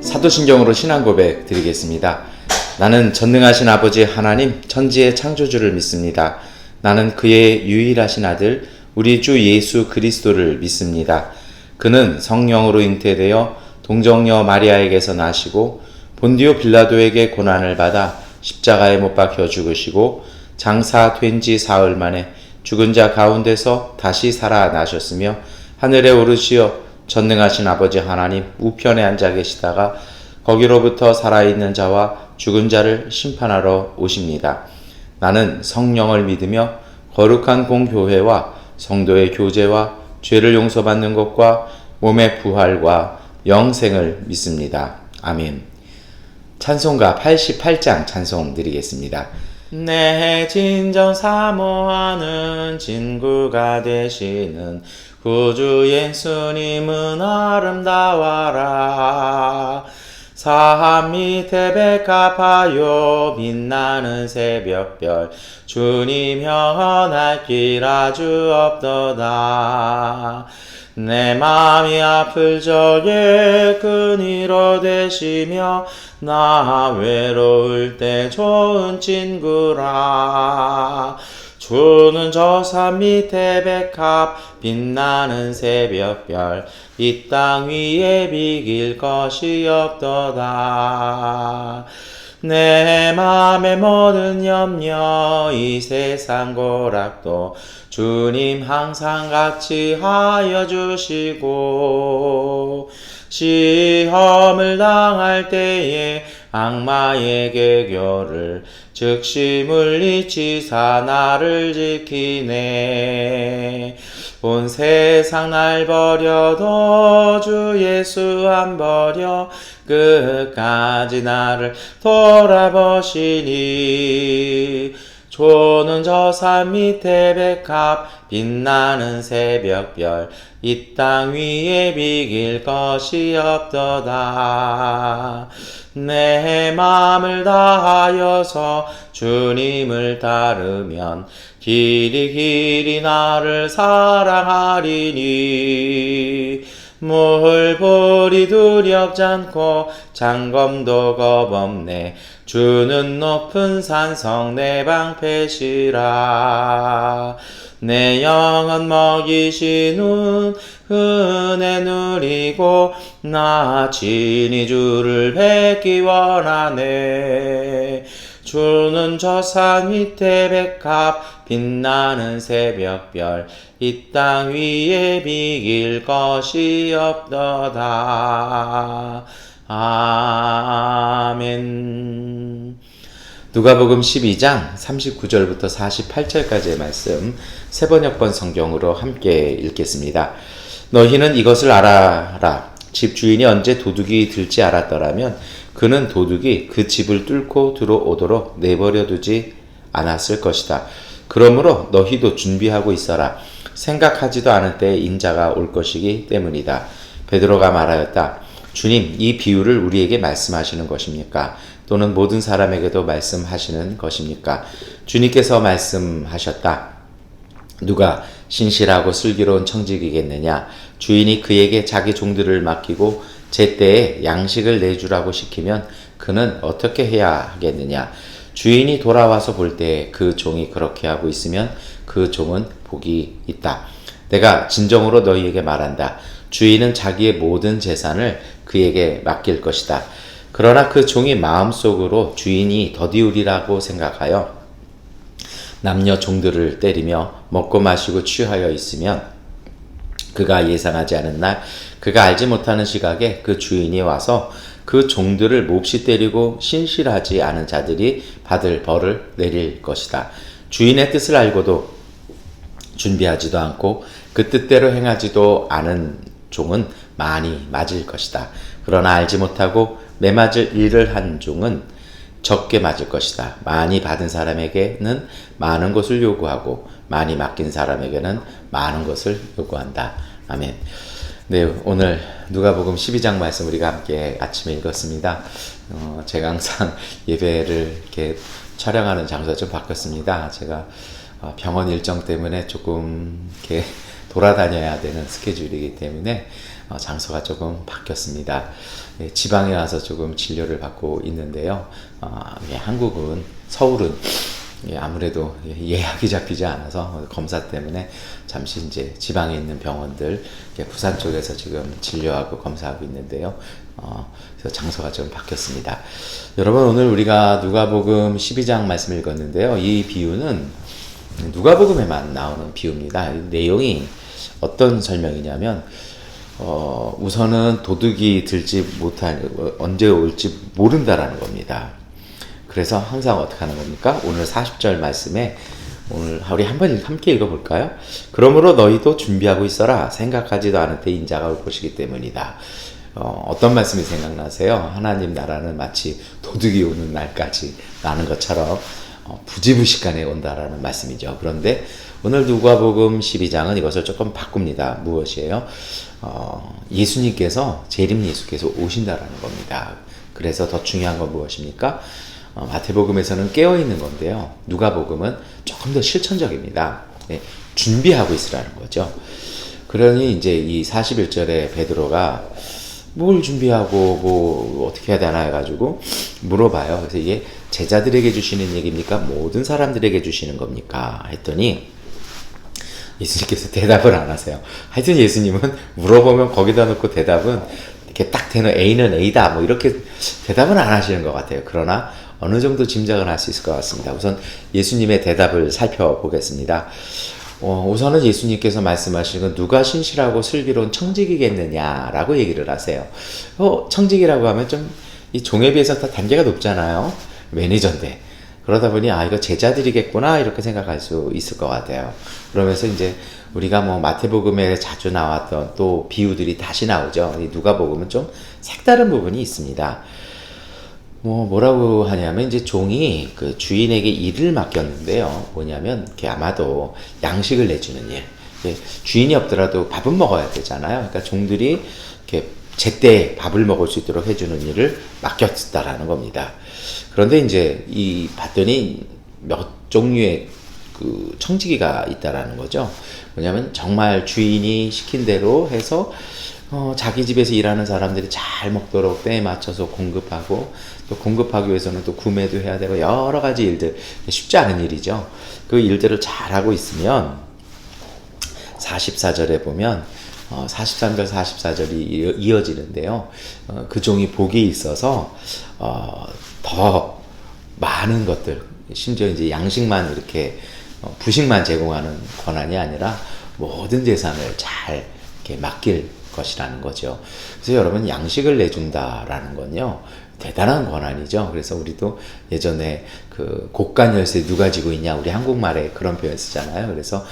사도신경으로 신앙 고백 드리겠습니다. 나는 전능하신 아버지 하나님 천지의 창조주를 믿습니다. 나는 그의 유일하신 아들 우리 주 예수 그리스도를 믿습니다. 그는 성령으로 잉태되어 동정녀 마리아에게서 나시고 본디오 빌라도에게 고난을 받아 십자가에 못 박혀 죽으시고 장사된 지 사흘 만에 죽은 자 가운데서 다시 살아나셨으며 하늘에 오르시어 전능하신 아버지 하나님 우편에 앉아 계시다가 거기로부터 살아있는 자와 죽은 자를 심판하러 오십니다. 나는 성령을 믿으며 거룩한 공교회와 성도의 교제와 죄를 용서받는 것과 몸의 부활과 영생을 믿습니다. 아멘. 찬송가 88장 찬송 드리겠습니다. 내 진정 사모하는 친구가 되시는 구주 예수님은 아름다워라. 산 밑에 백합하여 빛나는 새벽별 주님 현할 길 아주 없도다. 내 맘이 아플 적에 그니로 되시며 나 외로울 때 좋은 친구라. 주는 저 산 밑에 백합 빛나는 새벽별 이 땅 위에 비길 것이 없도다. 내 맘의 모든 염려 이 세상 고락도 주님 항상 같이 하여 주시고 시험을 당할 때에 악마의 계교를 즉시 물리치사 나를 지키네. 온 세상 날 버려도 주 예수 안 버려 끝까지 나를 돌아보시니. 주는 저 산 밑에 백합 빛나는 새벽별 이 땅 위에 비길 것이 없도다. 내 마음을 다하여서 주님을 따르면 길이 나를 사랑하리니. 물불이 두렵지 않고 장검도 겁없네. 주는 높은 산성 내 방패시라. 내 영혼 먹이시는 은혜 누리고 나 친히 주를 뵙기 원하네. 주는 저 산 밑에 백합 빛나는 새벽별 이 땅 위에 비길 것이 없도다. 아멘. 누가복음 12장 39절부터 48절까지의 말씀 세번역번 성경으로 함께 읽겠습니다. 너희는 이것을 알아라. 집 주인이 언제 도둑이 들지 않았더라면 그는 도둑이 그 집을 뚫고 들어오도록 내버려 두지 않았을 것이다. 그러므로 너희도 준비하고 있어라. 생각하지도 않을 때에 인자가 올 것이기 때문이다. 베드로가 말하였다. 주님, 이 비유를 우리에게 말씀하시는 것입니까? 또는 모든 사람에게도 말씀하시는 것입니까? 주님께서 말씀하셨다. 누가 신실하고 슬기로운 청직이겠느냐? 주인이 그에게 자기 종들을 맡기고 제때에 양식을 내주라고 시키면 그는 어떻게 해야 하겠느냐? 주인이 돌아와서 볼 때 그 종이 그렇게 하고 있으면 그 종은 복이 있다. 내가 진정으로 너희에게 말한다. 주인은 자기의 모든 재산을 그에게 맡길 것이다. 그러나 그 종이 마음속으로 주인이 더디우리라고 생각하여 남녀 종들을 때리며 먹고 마시고 취하여 있으면 그가 예상하지 않은 날 그가 알지 못하는 시각에 그 주인이 와서 그 종들을 몹시 때리고 신실하지 않은 자들이 받을 벌을 내릴 것이다. 주인의 뜻을 알고도 준비하지도 않고 그 뜻대로 행하지도 않은 종은 많이 맞을 것이다. 그러나 알지 못하고 매맞을 일을 한 종은 적게 맞을 것이다. 많이 받은 사람에게는 많은 것을 요구하고 많이 맡긴 사람에게는 많은 것을 요구한다. 아멘. 네, 오늘 누가복음 12장 말씀 우리가 함께 아침에 읽었습니다. 제가 항상 예배를 이렇게 촬영하는 장소가 좀 바뀌었습니다. 제가 병원 일정 때문에 조금 이렇게 돌아다녀야 되는 스케줄이기 때문에 장소가 조금 바뀌었습니다. 예, 지방에 와서 조금 진료를 받고 있는데요. 예, 한국은 서울은 예, 아무래도 예약이 잡히지 않아서 검사 때문에 잠시 이제 지방에 있는 병원들, 부산 쪽에서 지금 진료하고 검사하고 있는데요. 그래서 장소가 좀 바뀌었습니다. 여러분, 오늘 우리가 누가복음 12장 말씀을 읽었는데요. 이 비유는 누가복음에만 나오는 비유입니다. 내용이 어떤 설명이냐면, 우선은 도둑이 들지 못한, 언제 올지 모른다라는 겁니다. 그래서 항상 어떻게 하는 겁니까? 오늘 40절 말씀에 오늘 우리 한번 함께 읽어볼까요? 그러므로 너희도 준비하고 있어라. 생각하지도 않을 때 인자가 올 것이기 때문이다. 어떤 말씀이 생각나세요? 하나님 나라는 마치 도둑이 오는 날까지 나는 것처럼 부지부식간에 온다라는 말씀이죠. 그런데 오늘 누가복음 12장은 이것을 조금 바꿉니다. 무엇이에요? 예수님께서, 재림 예수께서 오신다라는 겁니다. 그래서 더 중요한 건 무엇입니까? 마태복음에서는 깨어있는 건데요. 누가복음은 조금 더 실천적입니다. 네, 준비하고 있으라는 거죠. 그러니 이제 이 41절에 베드로가 뭘 준비하고 뭐 어떻게 해야 되나 해가지고 물어봐요. 그래서 이게 제자들에게 주시는 얘기입니까? 모든 사람들에게 주시는 겁니까? 했더니 예수님께서 대답을 안 하세요. 하여튼 예수님은 물어보면 거기다 놓고 대답은 이렇게 딱 대는 A는 A다 뭐 이렇게 대답은 안 하시는 것 같아요. 그러나 어느 정도 짐작은 할 수 있을 것 같습니다. 우선 예수님의 대답을 살펴보겠습니다. 우선은 예수님께서 말씀하시는 건 누가 신실하고 슬기로운 청직이겠느냐라고 얘기를 하세요. 청직이라고 하면 좀 이 종에 비해서 더 단계가 높잖아요. 매니저인데. 그러다 보니 이거 제자들이겠구나 이렇게 생각할 수 있을 것 같아요. 그러면서 이제 우리가 뭐 마태복음에 자주 나왔던 또 비유들이 다시 나오죠. 누가복음은 좀 색다른 부분이 있습니다. 뭐라고 하냐면 이제 종이 그 주인에게 일을 맡겼는데요. 뭐냐면 이렇게 아마도 양식을 내주는 일. 주인이 없더라도 밥은 먹어야 되잖아요. 그러니까 종들이 이렇게 제때 밥을 먹을 수 있도록 해주는 일을 맡겼다라는 겁니다. 그런데 이제 봤더니 몇 종류의 그 청지기가 있다라는 거죠. 뭐냐면 정말 주인이 시킨 대로 해서 자기 집에서 일하는 사람들이 잘 먹도록 때에 맞춰서 공급하고 또 공급하기 위해서는 또 구매도 해야 되고 여러 가지 일들, 쉽지 않은 일이죠. 그 일들을 잘하고 있으면 44절에 보면 43절 44절이 이어지는데요. 그 종이 복이 있어서 더 많은 것들, 심지어 이제 양식만 이렇게 부식만 제공하는 권한이 아니라 모든 재산을 잘 이렇게 맡길 것이라는 거죠. 그래서 여러분, 양식을 내준다라는 건요, 대단한 권한이죠. 그래서 우리도 예전에 그 곡간 열쇠 누가 지고 있냐, 우리 한국말에 그런 표현 쓰잖아요. 그래서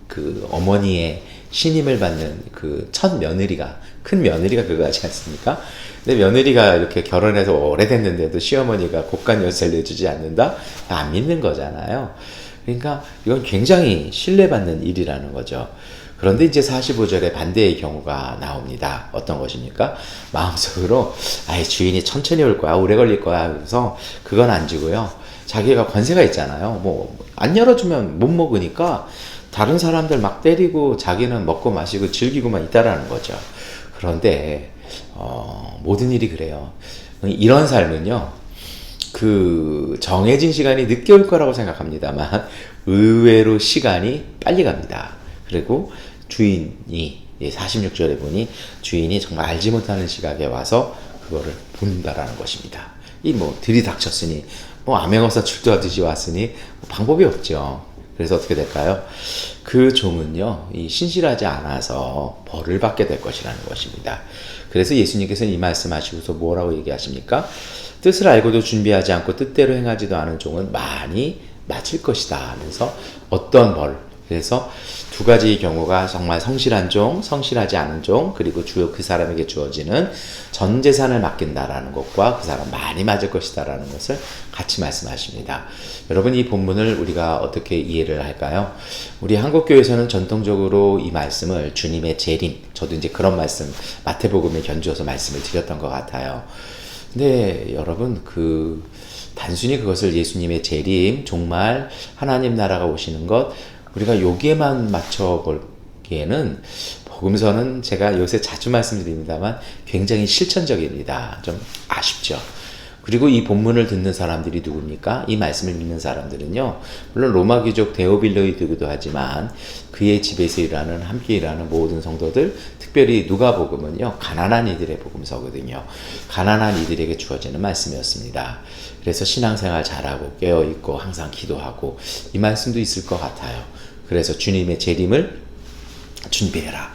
그 어머니의 신임을 받는 그 첫 며느리가, 큰 며느리가 그거 하지 않습니까? 근데 며느리가 이렇게 결혼해서 오래됐는데도 시어머니가 곡간 열쇠를 내주지 않는다? 안 믿는 거잖아요. 그러니까 이건 굉장히 신뢰받는 일이라는 거죠. 그런데 이제 45절에 반대의 경우가 나옵니다. 어떤 것입니까? 마음속으로 주인이 천천히 올 거야, 오래 걸릴 거야. 그래서 그건 안 주고요. 자기가 권세가 있잖아요. 뭐 안 열어주면 못 먹으니까 다른 사람들 막 때리고 자기는 먹고 마시고 즐기고만 있다라는 거죠. 그런데 모든 일이 그래요. 이런 삶은요, 그 정해진 시간이 늦게 올 거라고 생각합니다만 의외로 시간이 빨리 갑니다. 그리고 주인이 46절에 보니 주인이 정말 알지 못하는 시각에 와서 그거를 본다라는 것입니다. 들이닥쳤으니 암행어사 출두하듯이 왔으니 방법이 없죠. 그래서 어떻게 될까요? 그 종은요, 신실하지 않아서 벌을 받게 될 것이라는 것입니다. 그래서 예수님께서는 이 말씀하시고서 뭐라고 얘기하십니까? 뜻을 알고도 준비하지 않고 뜻대로 행하지도 않은 종은 많이 맞을 것이다 하면서 어떤 벌, 그래서 두 가지 경우가 정말 성실한 종, 성실하지 않은 종, 그리고 그 사람에게 주어지는 전 재산을 맡긴다라는 것과 그 사람 많이 맞을 것이다라는 것을 같이 말씀하십니다. 여러분, 이 본문을 우리가 어떻게 이해를 할까요? 우리 한국교회에서는 전통적으로 이 말씀을 주님의 재림, 저도 이제 그런 말씀 마태복음에 견주어서 말씀을 드렸던 것 같아요. 근데 여러분, 단순히 그것을 예수님의 재림, 정말 하나님 나라가 오시는 것, 우리가 여기에만 맞춰 볼기에는 복음서는 제가 요새 자주 말씀드립니다만 굉장히 실천적입니다. 좀 아쉽죠. 그리고 이 본문을 듣는 사람들이 누굽니까? 이 말씀을 믿는 사람들은요, 물론 로마 귀족 데오빌로이드기도 하지만 그의 집에서 함께 일하는 모든 성도들, 특별히 누가복음은요, 가난한 이들의 복음서거든요. 가난한 이들에게 주어지는 말씀이었습니다. 그래서 신앙생활 잘하고 깨어있고 항상 기도하고 이 말씀도 있을 것 같아요. 그래서 주님의 재림을 준비해라.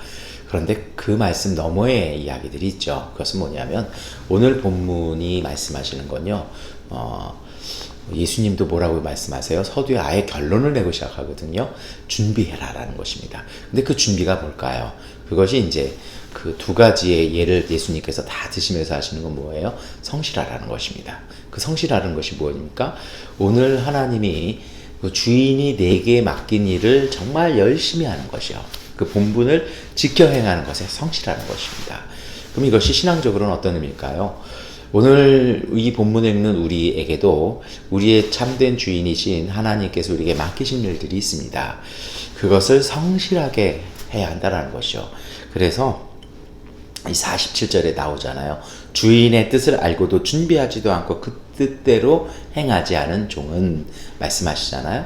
그런데 그 말씀 너머의 이야기들이 있죠. 그것은 뭐냐면 오늘 본문이 말씀하시는 건요. 예수님도 뭐라고 말씀하세요? 서두에 아예 결론을 내고 시작하거든요. 준비해라라는 것입니다. 근데 그 준비가 뭘까요? 그것이 이제 그 두 가지의 예를 예수님께서 다 드시면서 하시는 건 뭐예요? 성실하라는 것입니다. 그 성실하는 것이 무엇입니까? 오늘 하나님이 그 주인이 내게 맡긴 일을 정말 열심히 하는 것이요. 그 본분을 지켜 행하는 것에 성실하는 것입니다. 그럼 이것이 신앙적으로는 어떤 의미일까요? 오늘 이 본문에 읽는 우리에게도 우리의 참된 주인이신 하나님께서 우리에게 맡기신 일들이 있습니다. 그것을 성실하게 해야 한다는 것이죠. 그래서 이 47절에 나오잖아요. 주인의 뜻을 알고도 준비하지도 않고 그 뜻대로 행하지 않은 종은 말씀하시잖아요.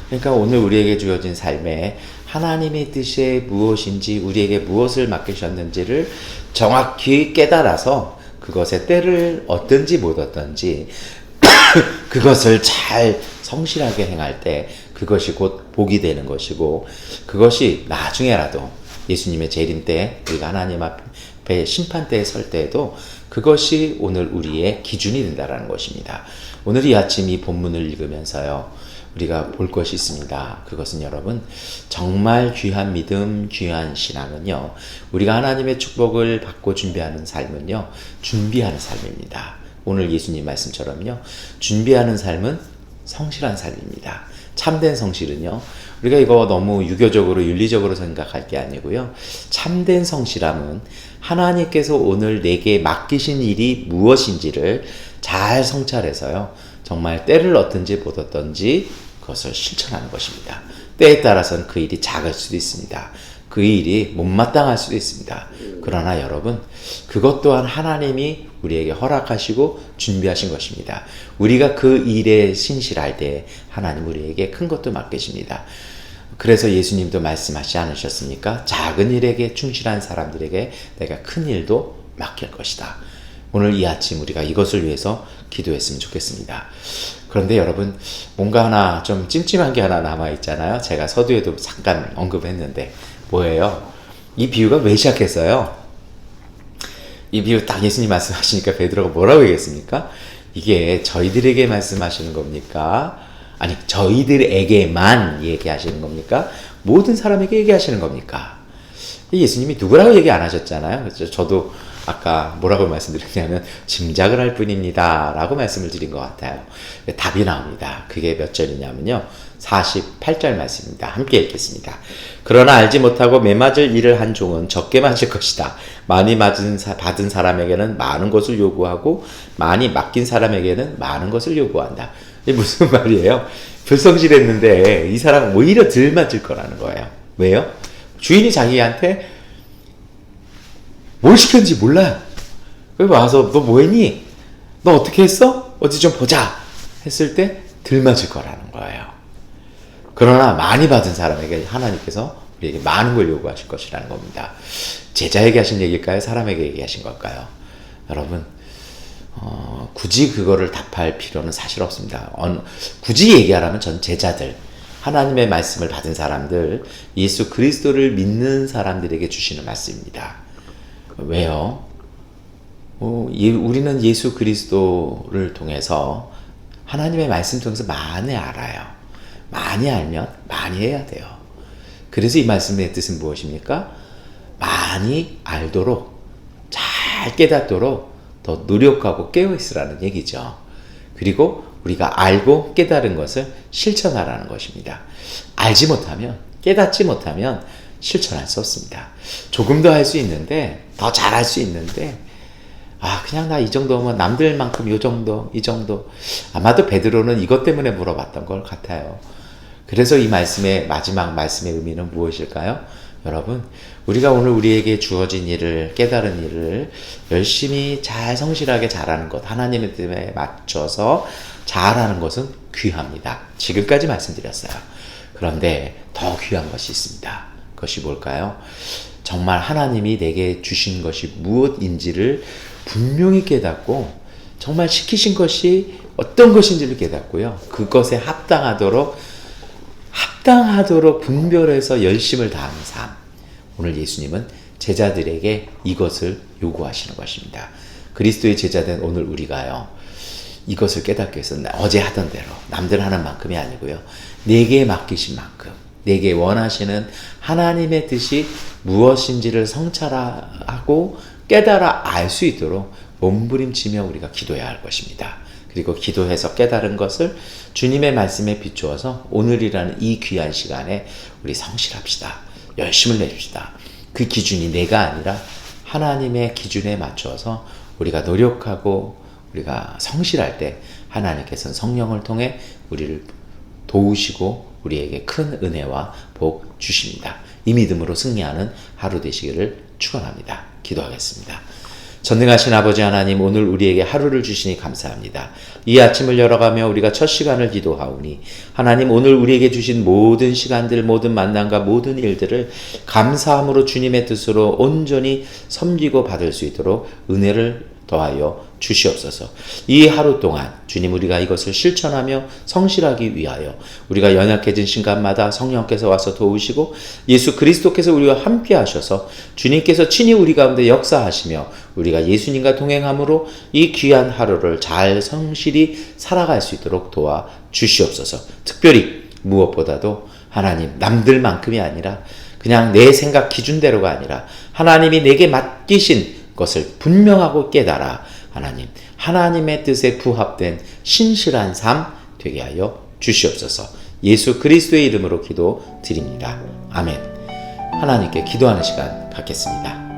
그러니까 오늘 우리에게 주어진 삶에 하나님의 뜻이 무엇인지 우리에게 무엇을 맡기셨는지를 정확히 깨달아서 그것의 때를 얻든지 못 얻든지 그것을 잘 성실하게 행할 때 그것이 곧 복이 되는 것이고 그것이 나중에라도 예수님의 재림 때 우리가 하나님 앞에 심판대에 설 때에도 그것이 오늘 우리의 기준이 된다는 것입니다. 오늘 이 아침 이 본문을 읽으면서요. 우리가 볼 것이 있습니다. 그것은 여러분 정말 귀한 믿음, 귀한 신앙은요. 우리가 하나님의 축복을 받고 준비하는 삶은요. 준비하는 삶입니다. 오늘 예수님 말씀처럼요. 준비하는 삶은 성실한 삶입니다. 참된 성실은요. 우리가 이거 너무 유교적으로 윤리적으로 생각할 게 아니고요. 참된 성실함은 하나님께서 오늘 내게 맡기신 일이 무엇인지를 잘 성찰해서요. 정말 때를 얻든지 못 얻든지 그것을 실천하는 것입니다. 때에 따라서는 그 일이 작을 수도 있습니다. 그 일이 못마땅할 수도 있습니다. 그러나 여러분 그것 또한 하나님이 우리에게 허락하시고 준비하신 것입니다. 우리가 그 일에 신실할 때 하나님 우리에게 큰 것도 맡기십니다. 그래서 예수님도 말씀하시지 않으셨습니까? 작은 일에게 충실한 사람들에게 내가 큰 일도 맡길 것이다. 오늘 이 아침 우리가 이것을 위해서 기도했으면 좋겠습니다. 그런데 여러분 뭔가 하나 좀 찜찜한 게 하나 남아있잖아요. 제가 서두에도 잠깐 언급했는데 뭐예요? 이 비유가 왜 시작했어요? 이 비유 딱 예수님 말씀하시니까 베드로가 뭐라고 얘기했습니까? 이게 저희들에게 말씀하시는 겁니까? 아니 저희들에게만 얘기하시는 겁니까? 모든 사람에게 얘기하시는 겁니까? 예수님이 누구라고 얘기 안 하셨잖아요. 그래서 저도 아까 뭐라고 말씀드렸냐면 짐작을 할 뿐입니다 라고 말씀을 드린 것 같아요. 답이 나옵니다. 그게 몇 절이냐면요 48절 말씀입니다. 함께 읽겠습니다. 그러나 알지 못하고 매맞을 일을 한 종은 적게 맞을 것이다. 많이 받은 사람에게는 많은 것을 요구하고 많이 맡긴 사람에게는 많은 것을 요구한다. 이게 무슨 말이에요? 불성실했는데 이 사람은 오히려 덜 맞을 거라는 거예요. 왜요? 주인이 자기한테 뭘 시켰는지 몰라요. 그리고 와서 너 뭐 했니? 너 어떻게 했어? 어디 좀 보자 했을 때 덜 맞을 거라는 거예요. 그러나 많이 받은 사람에게 하나님께서 우리에게 많은 걸 요구하실 것이라는 겁니다. 제자에게 하신 얘기일까요? 사람에게 얘기하신 걸까요? 여러분 굳이 그거를 답할 필요는 사실 없습니다. 굳이 얘기하라면 전 제자들 하나님의 말씀을 받은 사람들 예수 그리스도를 믿는 사람들에게 주시는 말씀입니다. 왜요? 우리는 예수 그리스도를 통해서 하나님의 말씀 통해서 많이 알아요. 많이 알면 많이 해야 돼요. 그래서 이 말씀의 뜻은 무엇입니까? 많이 알도록 잘 깨닫도록 더 노력하고 깨어있으라는 얘기죠. 그리고 우리가 알고 깨달은 것을 실천하라는 것입니다. 알지 못하면 깨닫지 못하면 실천할 수 없습니다. 조금 더 할 수 있는데 더 잘할 수 있는데 그냥 나 이 정도면 남들만큼 요 정도 이 정도 아마도 베드로는 이것 때문에 물어봤던 것 같아요. 그래서 이 말씀의 마지막 말씀의 의미는 무엇일까요? 여러분, 우리가 오늘 우리에게 주어진 일을, 깨달은 일을 열심히 잘 성실하게 잘하는 것, 하나님의 뜻에 맞춰서 잘하는 것은 귀합니다. 지금까지 말씀드렸어요. 그런데 더 귀한 것이 있습니다. 그것이 뭘까요? 정말 하나님이 내게 주신 것이 무엇인지를 분명히 깨닫고 정말 시키신 것이 어떤 것인지를 깨닫고요. 그것에 합당하도록 분별해서 열심을 다하는 삶. 오늘 예수님은 제자들에게 이것을 요구하시는 것입니다. 그리스도의 제자된 오늘 우리가요. 이것을 깨닫기 위해서 어제 하던 대로 남들 하는 만큼이 아니고요. 내게 맡기신 만큼, 내게 원하시는 하나님의 뜻이 무엇인지를 성찰하고 깨달아 알 수 있도록 몸부림치며 우리가 기도해야 할 것입니다. 그리고 기도해서 깨달은 것을 주님의 말씀에 비추어서 오늘이라는 이 귀한 시간에 우리 성실합시다. 열심을 내줍시다. 그 기준이 내가 아니라 하나님의 기준에 맞춰서 우리가 노력하고 우리가 성실할 때 하나님께서는 성령을 통해 우리를 도우시고 우리에게 큰 은혜와 복 주십니다. 이 믿음으로 승리하는 하루 되시기를 축원합니다. 기도하겠습니다. 전능하신 아버지 하나님, 오늘 우리에게 하루를 주시니 감사합니다. 이 아침을 열어가며 우리가 첫 시간을 기도하오니 하나님, 오늘 우리에게 주신 모든 시간들, 모든 만남과 모든 일들을 감사함으로 주님의 뜻으로 온전히 섬기고 받을 수 있도록 은혜를 더하여 주시옵소서. 이 하루 동안 주님, 우리가 이것을 실천하며 성실하기 위하여 우리가 연약해진 순간마다 성령께서 와서 도우시고 예수 그리스도께서 우리와 함께 하셔서 주님께서 친히 우리 가운데 역사하시며 우리가 예수님과 동행함으로 이 귀한 하루를 잘 성실히 살아갈 수 있도록 도와 주시옵소서. 특별히 무엇보다도 하나님, 남들만큼이 아니라 그냥 내 생각 기준대로가 아니라 하나님이 내게 맡기신 것을 분명하고 깨달아 하나님, 하나님의 뜻에 부합된 신실한 삶 되게 하여 주시옵소서. 예수 그리스도의 이름으로 기도 드립니다. 아멘. 하나님께 기도하는 시간 갖겠습니다.